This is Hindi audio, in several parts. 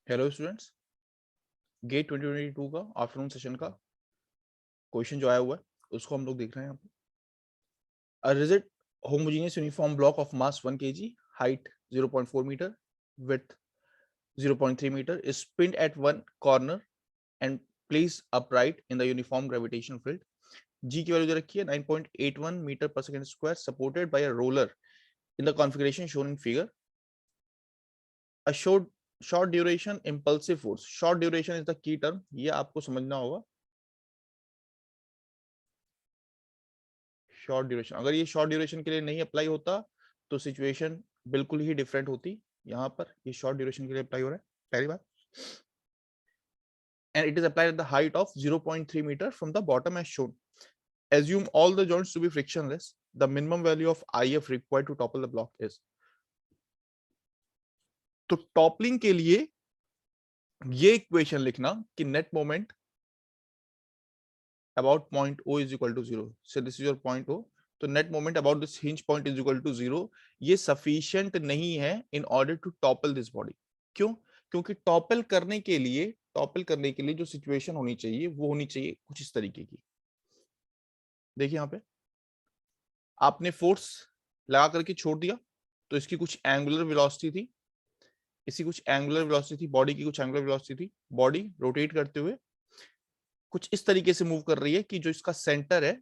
हेलो स्टूडेंट्स, गेट 2022 का आफ्टरनून सेशन का क्वेश्चन जो आया हुआ है उसको हम लोग देख रहे हैं यहाँ पे। A rigid homogeneous uniform block of mass 1 kg, height 0.4 meter, width 0.3 meter is pinned at one corner and placed upright in the uniform gravitational field. G की वैल्यू दे रखी है 9.81 meter per second square, supported by a roller in the configuration shown in figure. A short duration impulsive force. Short duration is the key term. ये आपको समझना होगा. शॉर्ट ड्यूरेशन, अगर ये शॉर्ट ड्यूरेशन के लिए नहीं अप्लाई होता तो सिचुएशन बिल्कुल ही डिफरेंट होती. यहाँ पर ये शॉर्ट ड्यूरेशन के लिए अप्लाई हो रहा है, पहली बात. And it is applied at the height of 0.3 metre from the bottom as shown. Assume all the joints to be frictionless. The minimum value of IF required to topple the block is. तो टॉपलिंग के लिए ये इक्वेशन लिखना कि net moment about point O is equal to 0. So this is your point O. तो net moment about this hinge point is equal to 0. ये सफिशिएंट नहीं है in order to topple this body. क्यों? क्योंकि टॉपल करने के लिए जो सिचुएशन होनी चाहिए वो होनी चाहिए कुछ इस तरीके की. देखिए यहाँ पे आपने फोर्स लगा करके छोड़ दिया तो इसकी कुछ एंगुलर वेलोसिटी थी, बॉडी की कुछ एंगुलर वेलोसिटी थी. बॉडी रोटेट करते हुए कुछ इस तरीके से मूव कर रही है कि जो इसका सेंटर है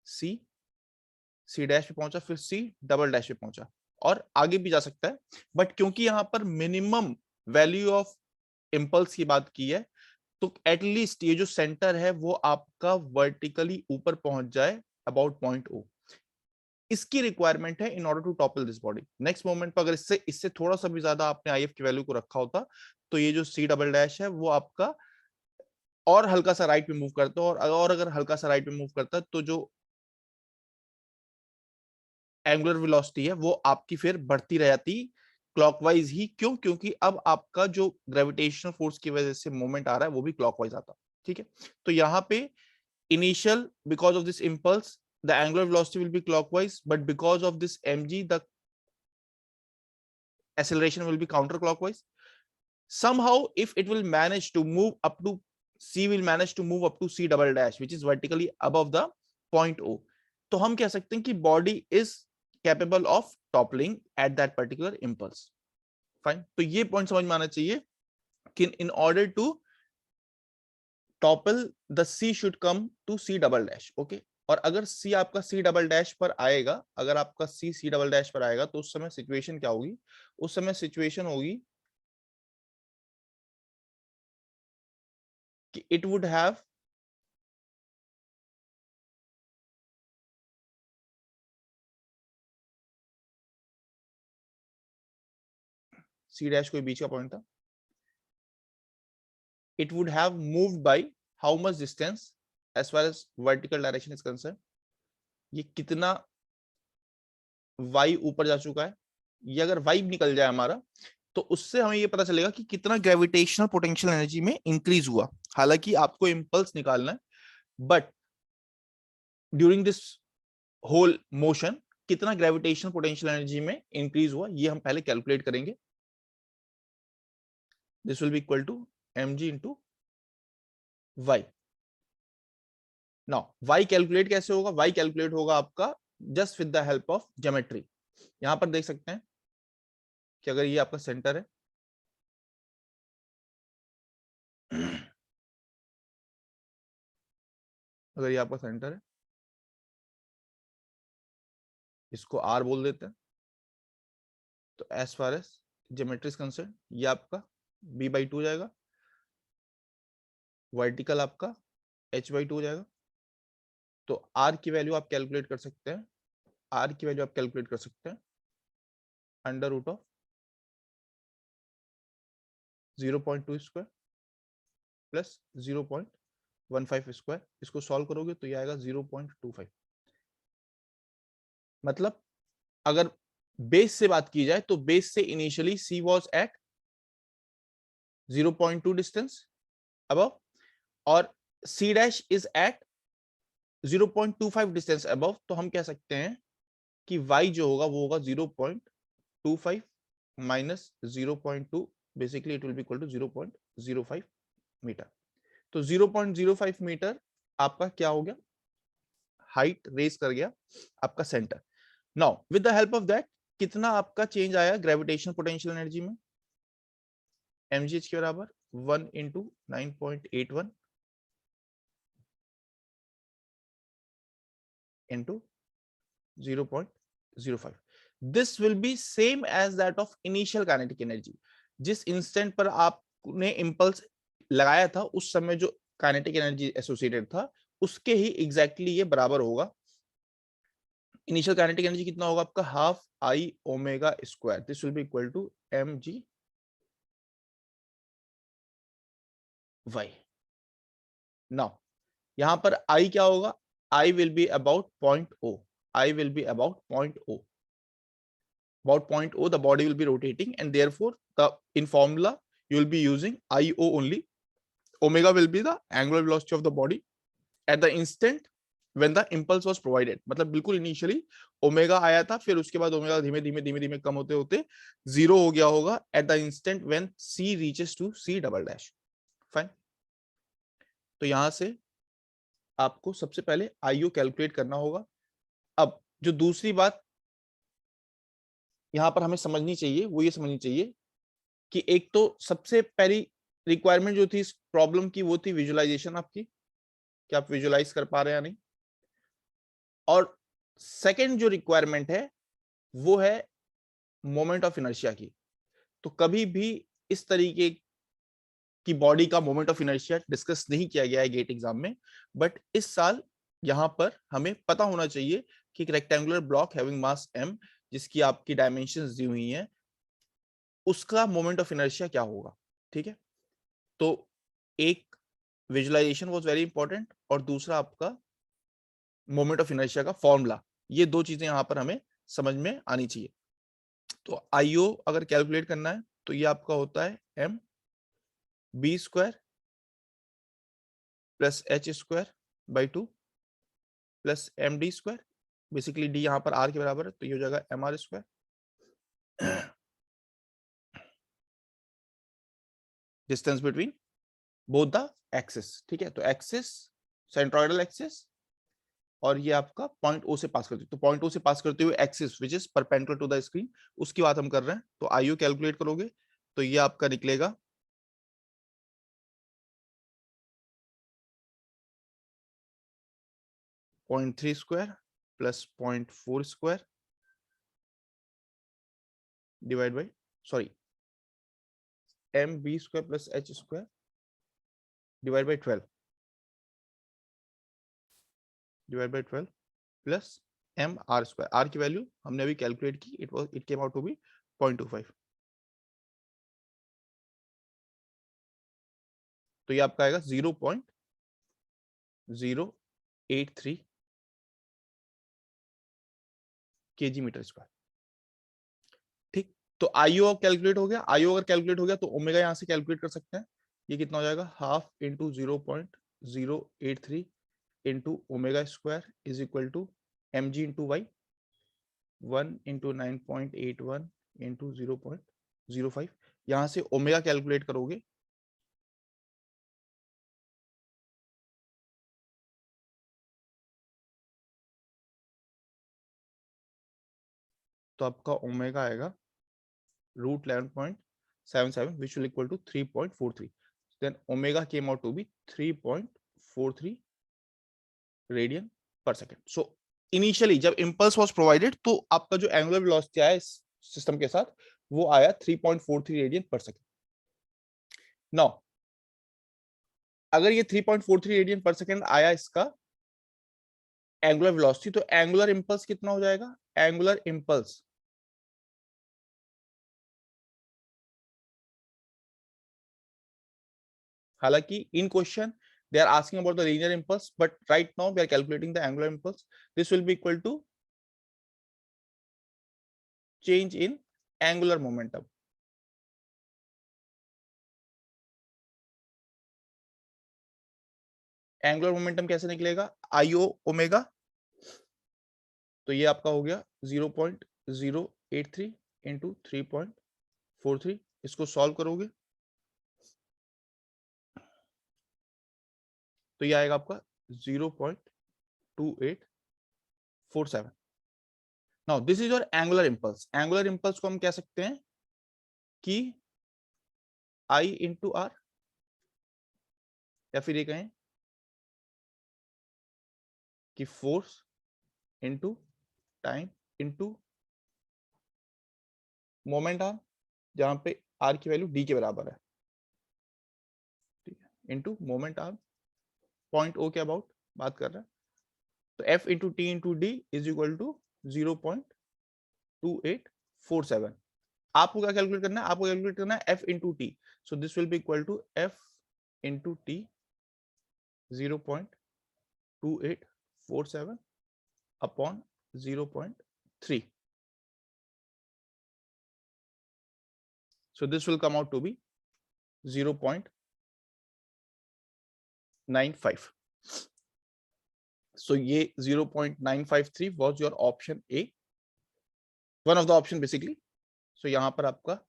सी डैश पे पहुंचा, फिर सी डबल डैश पे पहुंचा और आगे भी जा सकता है. बट क्योंकि यहां पर मिनिमम वैल्यू ऑफ इंपल्स की बात की है तो एटलीस्ट ये जो सेंटर है वो आपका वर्टिकली ऊपर पहुंच जाए अबाउट पॉइंट ओ. इसकी रिक्वायरमेंट है in order to topple this body. Next moment पर अगर इससे थोड़ा सा भी ज्यादा आपने आईएफ की वैल्यू को रखा होता तो ये जो सी डबल डैश है वो आपका और हल्का सा राइट में मूव करता है, और अगर हल्का सा राइट में मूव करता है तो जो एंगुलर वेलोसिटी है वो आपकी फिर बढ़ती रह जाती क्लॉकवाइज ही. क्यों? क्योंकि अब आपका जो ग्रेविटेशनल फोर्स की वजह से मोमेंट आ रहा है वो भी क्लॉकवाइज आता. ठीक है, तो यहाँ पे initial because of this impulse the angular velocity will be clockwise, but because of this mg the acceleration will be counterclockwise. Somehow if it will manage to move up to c double dash which is vertically above the point O, तो हम कह सकते हैं कि body is capable of toppling at that particular impulse. Fine. तो ये point समझ में आना चाहिए कि in order to topple the c should come to c double dash. Okay. और अगर c आपका c डबल डैश पर आएगा, तो उस समय सिचुएशन क्या होगी? उस समय सिचुएशन होगी कि it would have c dash कोई बीच का पॉइंट था. It would have moved by how much distance as far as vertical direction is concerned. ये कितना y ऊपर जा चुका है. ये अगर y निकल जाए हमारा तो उससे हमें ये पता चलेगा कि कितना ग्रेविटेशनल पोटेंशियल एनर्जी में इंक्रीज हुआ. हालांकि आपको इंपल्स निकालना है, but during this whole motion कितना ग्रेविटेशनल पोटेंशियल एनर्जी में इंक्रीज हुआ ये हम पहले कैलकुलेट करेंगे. This will be equal to mg into y. Now y calculate कैसे होगा? y कैलकुलेट होगा आपका just with the help of geometry. यहां पर देख सकते हैं कि अगर ये आपका सेंटर है, अगर ये आपका सेंटर है, इसको r बोल देते हैं. तो as far as geometry is concern ये आपका b/2 हो जाएगा, वर्टिकल आपका h/2 हो जाएगा. तो r की वैल्यू आप कैलकुलेट कर सकते हैं, under root of 0.2 square plus 0.15 square. इसको सॉल्व करोगे तो ये आएगा 0.25. मतलब अगर बेस से बात की जाए तो बेस से initially c was at 0.2 distance above और c dash is at 0.25 distance above. तो हम कह सकते हैं कि y जो होगा वो होगा 0.25 minus 0.2 basically it will be equal to 0.05 metre. तो 0.05 मीटर आपका क्या हो गया, हाइट रेस कर गया आपका centre. Now with the help of that कितना आपका चेंज आया ग्रेविटेशनल पोटेंशियल एनर्जी में, mgh के बराबर 1 into 9.81 into 0.05। This will be same as that of initial kinetic energy. जिस इंस्टेंट पर आपने इंपल्स लगाया था उस समय जो काइनेटिक एनर्जी एसोसिएटेड था उसके ही एग्जैक्टली ये बराबर होगा। इनिशियल काइनेटिक एनर्जी कितना होगा आपका, half I omega square. This will be equal to mg y। Now यहां पर I क्या होगा, I will be about 0.0, I will be about 0.0, about 0.0 the body will be rotating and therefore the in formula you will be using IO only. Omega will be the angular velocity of the body at the instant when the impulse was provided। मतलब बिल्कुल इनिशियली ओमेगा आया था, फिर उसके बाद ओमेगा धीमे धीमे धीमे धीमे कम होते होते जीरो हो गया होगा at the instant when c reaches to c double dash. Fine. तो यहां से आपको सबसे पहले आईओ कैलकुलेट करना होगा। अब जो दूसरी बात यहां पर हमें समझनी चाहिए वो ये समझनी चाहिए कि एक तो सबसे पहली रिक्वायरमेंट जो थी इस प्रॉब्लम की वो थी विजुअलाइजेशन आपकी, कि आप विजुअलाइज कर पा रहे हैं या नहीं। और सेकंड जो रिक्वायरमेंट है वो है मोमेंट ऑफ इनर्शिया की। तो कभी भी इस तरीके की बॉडी का मोमेंट ऑफ इनर्शिया डिस्कस नहीं किया गया है गेट एग्जाम में, बट इस साल यहां पर हमें पता होना चाहिए कि एक rectangular block having mass m जिसकी आपकी डायमेंशंस दी हुई हैं उसका मोमेंट ऑफ इनर्शिया क्या होगा। ठीक है, तो एक विजुअलाइजेशन वाज वेरी इंपॉर्टेंट और दूसरा आपका मोमेंट ऑफ इनर्शिया का फॉर्मूला, ये दो चीजें यहां पर हमें समझ में आनी चाहिए। तो आईओ अगर कैलकुलेट करना है तो ये आपका होता है m b square plus h square by 2 plus M D square. Basically D यहां पर आर के बराबर है तो ये हो जाएगा M R square, distance between both the axis. ठीक है, तो एक्सिस सेंट्रोइडल एक्सिस और ये आपका पॉइंट ओ से पास करते हुए, तो पॉइंट ओ से पास करते हुए axis which is perpendicular to the screen, उसकी बात हम कर रहे हैं। तो आईओ कैलकुलेट करोगे तो ये आपका निकलेगा 0.3 square plus 0.4 square divide by sorry M B square plus H square divide by 12 divide by 12 plus M R square. R की वैल्यू हमने अभी कैलकुलेट की, it came out to be 0.25। तो ये आपका आएगा 0.083 kg मीटर स्क्वायर। ठीक, तो आईओ कैलकुलेट हो गया। आईओ अगर कैलकुलेट हो गया तो ओमेगा यहां से कैलकुलेट कर सकते हैं। ये कितना हो जाएगा, half into 0.083 into omega square is equal to M G into Y, 1 into 9.81 into 0.05। यहां से ओमेगा कैलकुलेट करोगे तो आपका ओमेगा आएगा √11.77 which will equal to 3.43। then omega came out to be 3.43 radian पर सेकेंड। सो इनिशियली जब इंपल्स वाज प्रोवाइडेड तो आपका जो एंगुलर वेलोसिटी आया इस सिस्टम के साथ वो आया 3.43 रेडियन पर सेकेंड। नाउ अगर ये 3.43 रेडियन पर सेकेंड आया इसका एंगुलर वेलोसिटी, तो एंगुलर इंपल्स कितना हो जाएगा, एंगुलर इंपल्स हालांकि इन question they are asking about the linear impulse, but right now we are calculating the angular impulse. This will be equal to change in angular momentum। Angular momentum कैसे निकलेगा, आईओ ओमेगा, तो ये आपका हो गया 0.083 इंटू 3.43 इसको सॉल्व करोगे तो ये आएगा आपका 0.2847. Now this is your angular impulse. Angular impulse को हम कह सकते हैं कि I इंटू आर, या फिर ये कहें कि force into time into moment arm, जहां पे आर की वैल्यू डी के बराबर है, ठीक है, into moment arm point O के अबाउट बात कर रहा है. तो F into T into D is equal to 0.2847. आपको क्या कैलकुलेट करना है? आपको कैलकुलेट करना है F into T. So this will be equal to F into T 0.2847 upon 0.3. So this will come out to be 0.953. So ये 0.953 was your option A, one of the option basically. So यहाँ पर आपका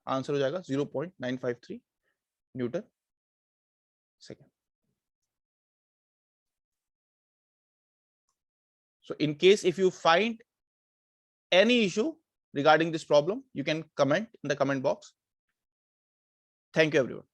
आंसर हो जाएगा 0.953 Newton second. So in case if you find any issue regarding this problem, you can comment in the comment box. Thank you everyone.